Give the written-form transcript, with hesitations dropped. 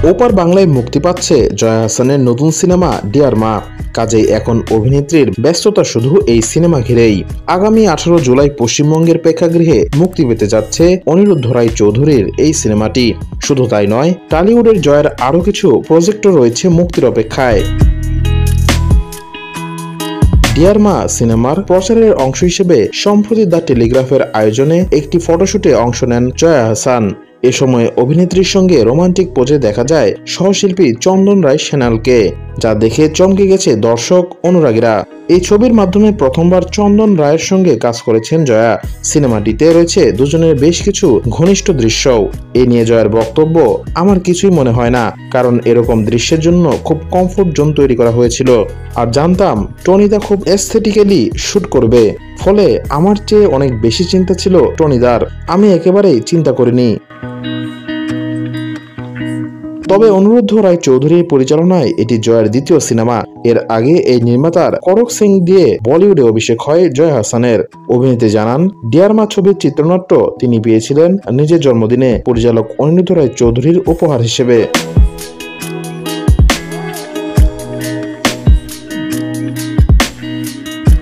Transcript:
ওপার বাংলায় মুক্তি পাচ্ছে জয়া আহসানের নতুন সিনেমা ডিয়ার মা। কাজেই এখন অভিনেত্রীর ব্যস্ততা শুধু এই সিনেমা ঘিরেই। আগামী 18 জুলাই পশ্চিমবঙ্গের প্রেক্ষাগৃহে মুক্তি পেতে যাচ্ছে অনিরুদ্ধ রায় চৌধুরীর এই সিনেমাটি। শুধু তাই নয়, টলিউডের জয়ের আরও কিছু প্রজেক্টও রয়েছে মুক্তির অপেক্ষায়। ডিয়ার মা সিনেমার প্রচারের অংশ হিসেবে সম্প্রতি দ্য টেলিগ্রাফের আয়োজনে একটি ফটোশুটে অংশ নেন জয়া আহসান। এ সময় অভিনেত্রীর সঙ্গে রোমান্টিক পোজে দেখা যায় সহশিল্পী চন্দন রায় সেনালকে, যা দেখে চমকে গেছে দর্শক অনুরাগীরা। এই ছবির মাধ্যমে প্রথমবার চন্দন রায়ের সঙ্গে কাজ করেছেন জয়া। সিনেমাটিতে রয়েছে দুজনের বেশ কিছু ঘনিষ্ঠ দৃশ্যও। এ নিয়ে জয়ার বক্তব্য, আমার কিছুই মনে হয় না, কারণ এরকম দৃশ্যের জন্য খুব কমফোর্ট জোন তৈরি করা হয়েছিল। আর জানতাম টনিদা খুব এস্থেটিক্যালি শুট করবে, ফলে আমার চেয়ে অনেক বেশি চিন্তা ছিল টনিদার। আমি একেবারেই চিন্তা করিনি। তবে অনিরুদ্ধ রায় চৌধুরীর পরিচালনায় এটি জয়ার দ্বিতীয় সিনেমা। এর আগে এই নির্মাতার করক সিং দিয়ে বলিউডে অভিষেক হয় জয়া আহসানের। অভিনেত্রী জানান, ডিয়ার মা ছবির চিত্রনাট্য তিনি পেয়েছিলেন নিজের জন্মদিনে পরিচালক অনিরুদ্ধ রায় চৌধুরীর উপহার হিসেবে।